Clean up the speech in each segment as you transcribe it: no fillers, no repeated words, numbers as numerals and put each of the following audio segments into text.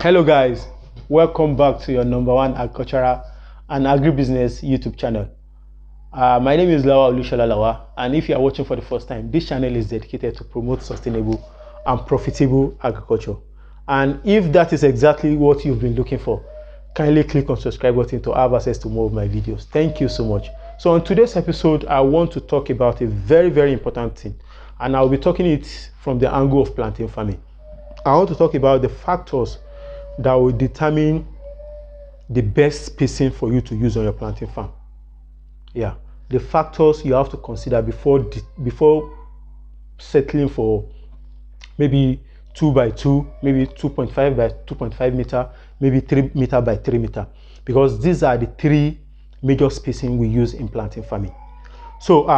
Hello guys, welcome back to your #1 agricultural and agribusiness YouTube channel. My name is Lawa Olushola, and if you are watching for the first time, this channel is dedicated to promote sustainable and profitable agriculture. And if that is exactly what you've been looking for, kindly click on subscribe button to have access to more of my videos. Thank you so much. So on today's episode, I want to talk about a very important thing, and I'll be talking it from the angle of plantain farming. I want to talk about the factors that will determine the best spacing for you to use on your plantain farm. Yeah, the factors you have to consider before settling for maybe 2 by 2, maybe 2.5 by 2.5 meter, maybe 3 meter by 3 meter, because these are the 3 major spacing we use in plantain farming. So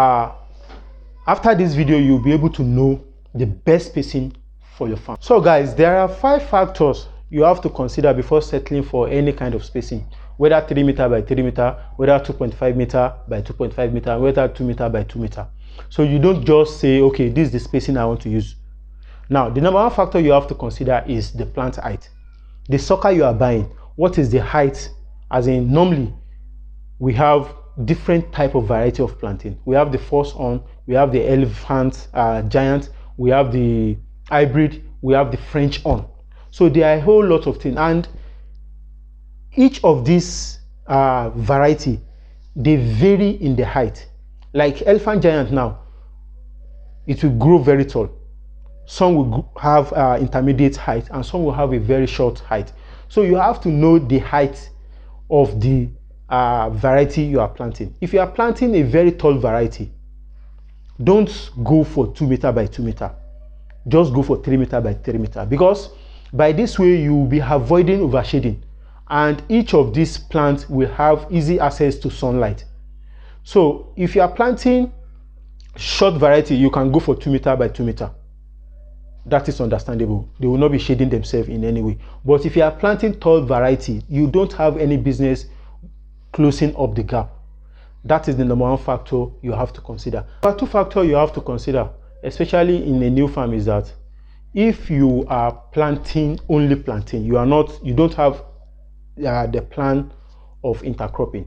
after this video, you'll be able to know the best spacing for your farm. So guys, there are 5 factors you have to consider before settling for any kind of spacing, whether 3 meter by 3 meter, whether 2.5 meter by 2.5 meter, whether 2 meter by 2 meter. So you don't just say, okay, this is the spacing I want to use. Now, the #1 factor you have to consider is the plant height. The sucker you are buying, what is the height? As in, normally we have different type of variety of plantain. We have the force on, we have the elephant giant, we have the hybrid, we have the French on. So there are a whole lot of things, and each of these variety, they vary in the height. Like elephant giant now, it will grow very tall. Some will have intermediate height, and some will have a very short height. So you have to know the height of the variety you are planting. If you are planting a very tall variety, don't go for 2 meter by 2 meter. Just go for 3 meter by 3 meter, because by this way you will be avoiding overshading, and each of these plants will have easy access to sunlight. So if you are planting short variety, you can go for 2 meter by 2 meter. That is understandable. They will not be shading themselves in any way. But if you are planting tall variety, you don't have any business closing up the gap. That is the #1 factor you have to consider. The 2 factor you have to consider, especially in a new farm, is that if you are planting only plantain, you don't have the plan of intercropping,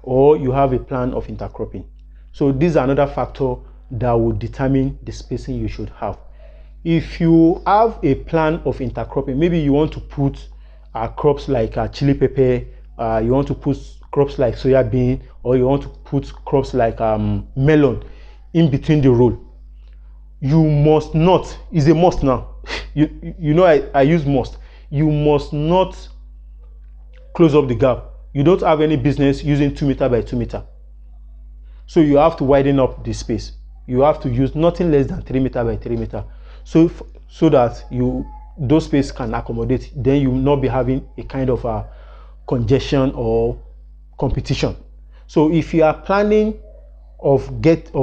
or you have a plan of intercropping. So this is another factor that will determine the spacing you should have. If you have a plan of intercropping, maybe you want to put crops like chili pepper, you want to put crops like soya bean, or you want to put crops like melon in between the row, you must not, is a must now. you know I use must. You must not close up the gap. You don't have any business using 2 meter by 2 meter. So you have to widen up the space. You have to use nothing less than 3 meter by 3 meter. So that those space can accommodate. Then you will not be having a kind of congestion or competition. So if you are planning of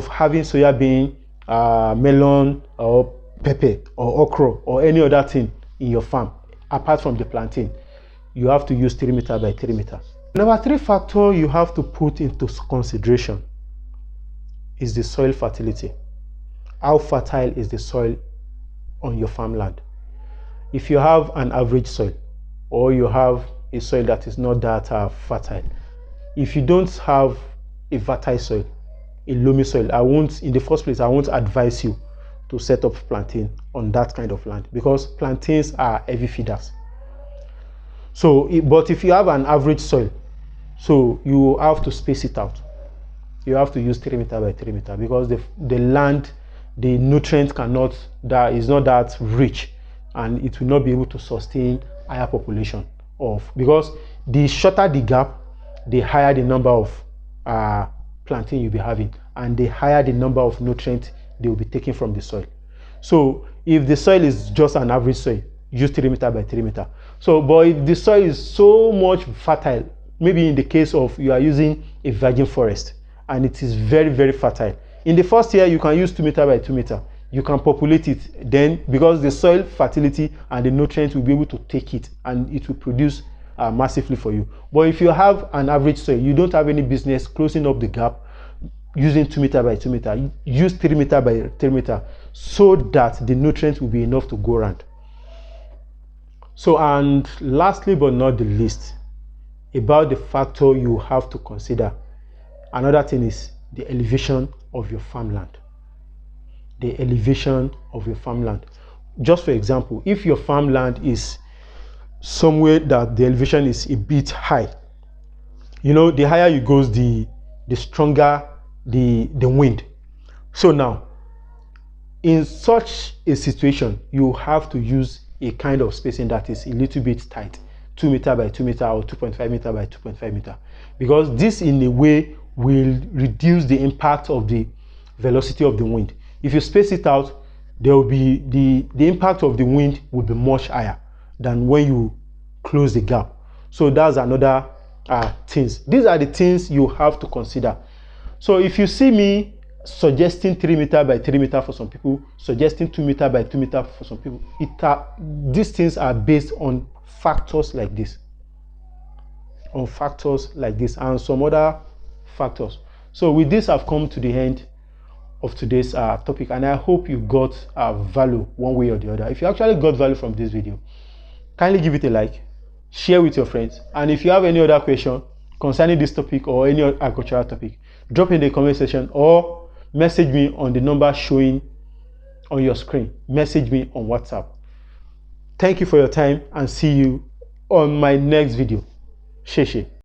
having soya bean, melon, or pepper, or okra, or any other thing in your farm apart from the plantain, you have to use 3 meter by 3 meter. #3 factor you have to put into consideration is the soil fertility. How fertile is the soil on your farmland? If you have an average soil, or you have a soil that is not that fertile, if you don't have a fertile soil, a loamy soil, in the first place, I won't advise you to set up plantain on that kind of land, because plantains are heavy feeders. So, but if you have an average soil, so you have to space it out. You have to use 3 meter by 3 meter, because the land, the nutrient is not that rich, and it will not be able to sustain higher population because the shorter the gap, the higher the number of plantain you'll be having, and the higher the number of nutrients they will be taking from the soil. So if the soil is just an average soil, use 3 meter by 3 meter. So, but if the soil is so much fertile, maybe in the case of you are using a virgin forest and it is very fertile, in the first year you can use 2 meter by 2 meter. You can populate it, then because the soil fertility and the nutrients will be able to take it, and it will produce massively for you. But if you have an average soil, you don't have any business closing up the gap using 2 meter by 2 meter. Use 3 meter by 3 meter, so that the nutrients will be enough to go around. So, and lastly but not the least, about the factor you have to consider, another thing is the elevation of your farmland. The elevation of your farmland. Just for example, if your farmland is somewhere that the elevation is a bit high, you know, the higher it goes, the stronger the wind. So now, in such a situation, you have to use a kind of spacing that is a little bit tight, 2 meter by 2 meter or 2.5 meter by 2.5 meter, because this in a way will reduce the impact of the velocity of the wind. If you space it out, there will be the impact of the wind will be much higher than when you close the gap. So that's another things. These are the things you have to consider. So if you see me suggesting 3 meter by 3 meter for some people, suggesting 2 meter by 2 meter for some people, these things are based on factors like this, and some other factors. So with this, I've come to the end of today's topic, and I hope you got value one way or the other. If you actually got value from this video, kindly give it a like, share with your friends, and if you have any other question concerning this topic or any agricultural topic, drop in the comment section or message me on the number showing on your screen. Message me on WhatsApp. Thank you for your time, and see you on my next video. Sheshe.